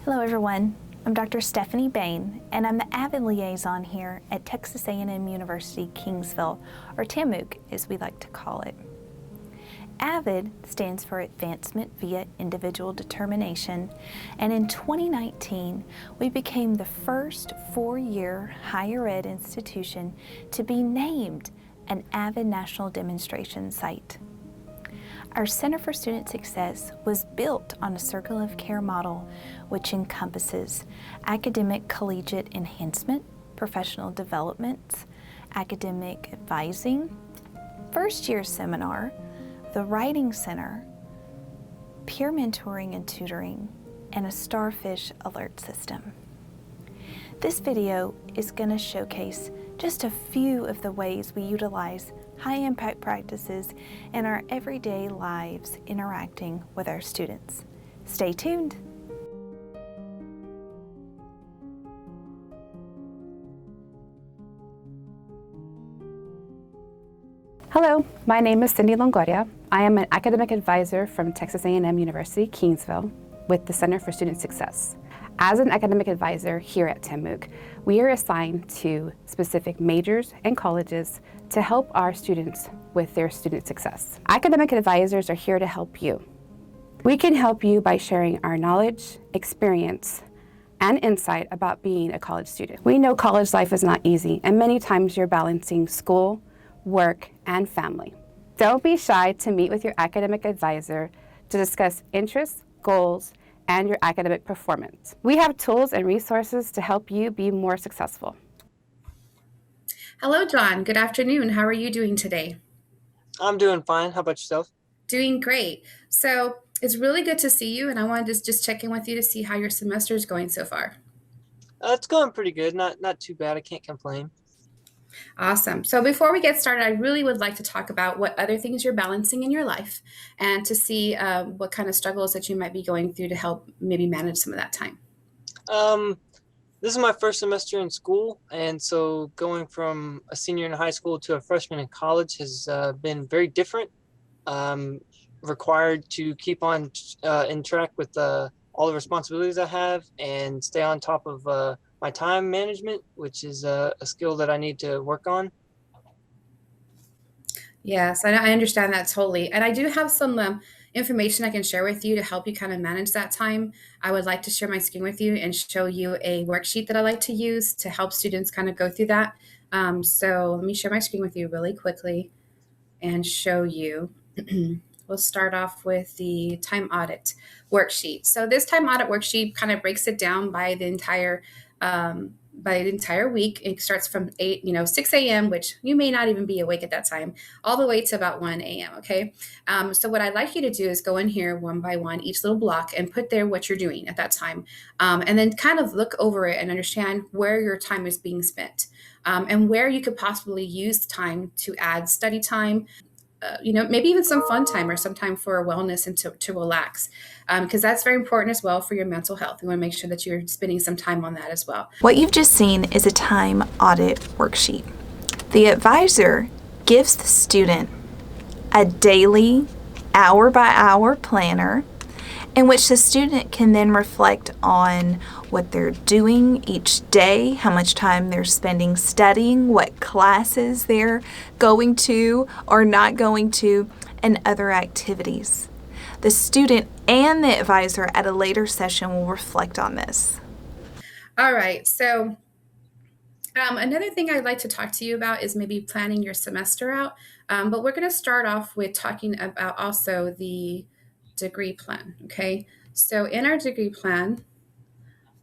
Hello everyone, I'm Dr. Stephanie Bain, and I'm the AVID liaison here at Texas A&M University-Kingsville, or TAMUK as we like to call it. AVID stands for Advancement via Individual Determination, and in 2019 we became the first four-year higher ed institution to be named an AVID National Demonstration Site. Our Center for Student Success was built on a circle of care model which encompasses academic collegiate enhancement, professional development, academic advising, first-year seminar, the Writing Center, peer mentoring and tutoring, and a starfish alert system. This video is going to showcase just a few of the ways we utilize high-impact practices in our everyday lives interacting with our students. Stay tuned. Hello, my name is Cindy Longoria. I am an academic advisor from Texas A&M University-Kingsville with the Center for Student Success. As an academic advisor here at TAMUK, we are assigned to specific majors and colleges to help our students with their student success. Academic advisors are here to help you. We can help you by sharing our knowledge, experience, and insight about being a college student. We know college life is not easy, and many times you're balancing school, work, and family. Don't be shy to meet with your academic advisor to discuss interests, goals, and your academic performance. We have tools and resources to help you be more successful. Hello, John. Good afternoon. How are you doing today? I'm doing fine. How about yourself? Doing great. So it's really good to see you, and I wanted to just check in with you to see how your semester is going so far. It's going pretty good. Not too bad. I can't complain. Awesome. So before we get started, I really would like to talk about what other things you're balancing in your life and to see what kind of struggles that you might be going through to help maybe manage some of that time. This is my first semester in school, and so going from a senior in high school to a freshman in college has been very different. Required to keep on in track with all the responsibilities I have and stay on top of my time management, which is a skill that I need to work on. Yes, I understand that totally. And I do have some information I can share with you to help you kind of manage that time. I would like to share my screen with you and show you a worksheet that I like to use to help students kind of go through that. So let me share my screen with you really quickly and show you. We'll start off with the time audit worksheet. So this time audit worksheet kind of breaks it down by the entire week. It starts from 6 a.m., which you may not even be awake at that time, all the way to about 1 a.m. Okay. So what I'd like you to do is go in here one by one, each little block, and put there what you're doing at that time. And then kind of look over it and understand where your time is being spent, and where you could possibly use time to add study time, maybe even some fun time or some time for wellness and to relax, because that's very important as well for your mental health. We want to make sure that you're spending some time on that as well. What you've just seen is a time audit worksheet. The advisor gives the student a daily, hour-by-hour planner in which the student can then reflect on what they're doing each day, how much time they're spending studying, what classes they're going to or not going to, and other activities. The student and the advisor at a later session will reflect on this. All right, so another thing I'd like to talk to you about is maybe planning your semester out, but we're going to start off with talking about also the degree plan. Okay, so in our degree plan,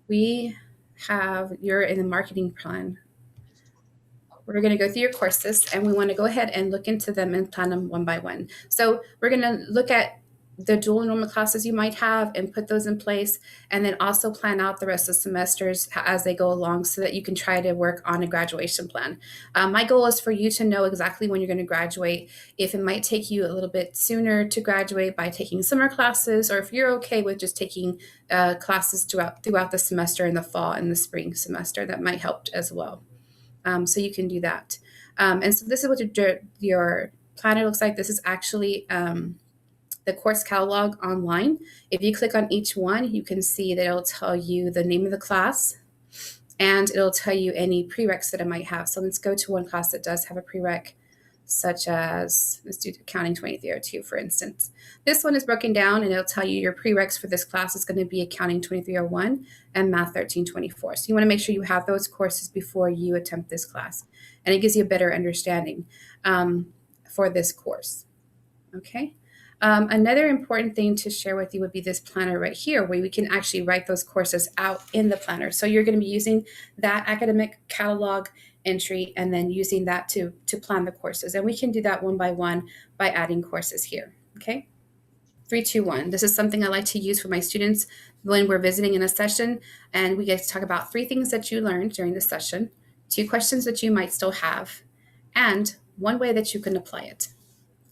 you're in the marketing plan. We're going to go through your courses, and we want to go ahead and look into them and plan them one by one. So we're going to look at the dual enrollment classes you might have and put those in place, and then also plan out the rest of the semesters as they go along so that you can try to work on a graduation plan. My goal is for you to know exactly when you're going to graduate, if it might take you a little bit sooner to graduate by taking summer classes, or if you're okay with just taking classes throughout the semester in the fall and the spring semester. That might help as well. So you can do that. And so this is what your planner looks like. This is actually the course catalog online. If you click on each one, you can see that it'll tell you the name of the class, and it'll tell you any prereqs that it might have. So let's go to one class that does have a prereq, such as, let's do Accounting 2302, for instance. This one is broken down, and it'll tell you your prereqs for this class is going to be Accounting 2301 and Math 1324. So you want to make sure you have those courses before you attempt this class, and it gives you a better understanding for this course. Okay. Another important thing to share with you would be this planner right here, where we can actually write those courses out in the planner. So you're going to be using that academic catalog entry and then using that to plan the courses. And we can do that one by one by adding courses here. Okay. 3, 2, 1. This is something I like to use for my students when we're visiting in a session, and we get to talk about 3 things that you learned during the session, 2 questions that you might still have, and 1 way that you can apply it.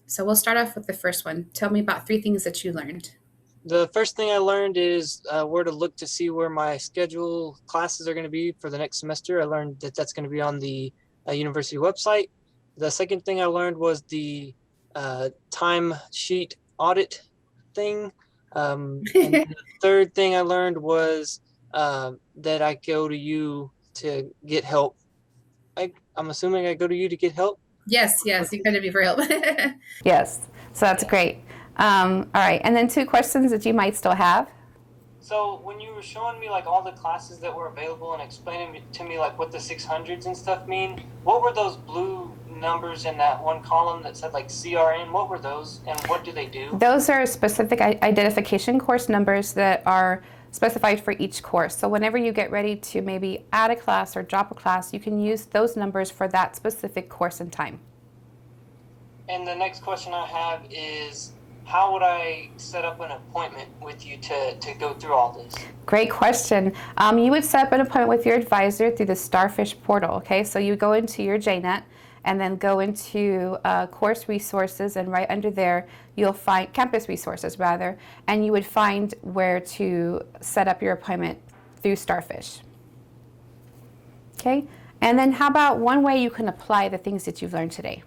So we'll start off with the first one. Tell me about 3 things that you learned. The first thing I learned is where to look to see where my schedule classes are going to be for the next semester. I learned that that's going to be on the university website. The second thing I learned was the time sheet audit thing. And the third thing I learned was that I go to you to get help. I'm assuming I go to you to get help? Yes, you go to me for help. Yes, so that's great. All right, and then 2 questions that you might still have. So when you were showing me like all the classes that were available and explaining to me like what the 600s and stuff mean, what were those blue numbers in that one column that said like CRN? What were those, and what do they do? Those are specific identification course numbers that are specified for each course. So whenever you get ready to maybe add a class or drop a class, you can use those numbers for that specific course and time. And the next question I have is, how would I set up an appointment with you to go through all this? Great question. You would set up an appointment with your advisor through the Starfish portal, okay? So you go into your JNet and then go into course resources, and right under there you'll find campus resources rather, and you would find where to set up your appointment through Starfish. Okay, and then how about 1 way you can apply the things that you've learned today?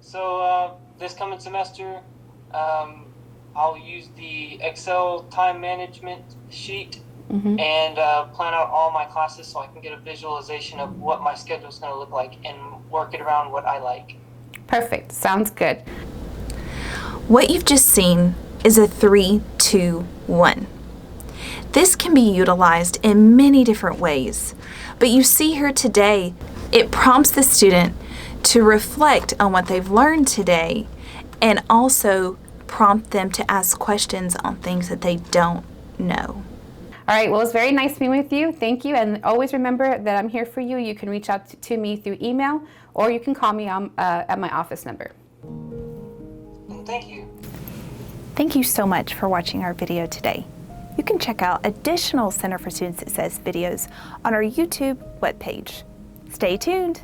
So this coming semester, I'll use the Excel time management sheet and plan out all my classes so I can get a visualization of what my schedule is going to look like and work it around what I like. Perfect. Sounds good. What you've just seen is a 3, 2, 1. This can be utilized in many different ways, but you see here today, it prompts the student to reflect on what they've learned today and also prompt them to ask questions on things that they don't know. All right, well, it's very nice being with you. Thank you, and always remember that I'm here for you. You can reach out to me through email, or you can call me at my office number. Thank you. Thank you so much for watching our video today. You can check out additional Center for Student Success videos on our YouTube webpage. Stay tuned.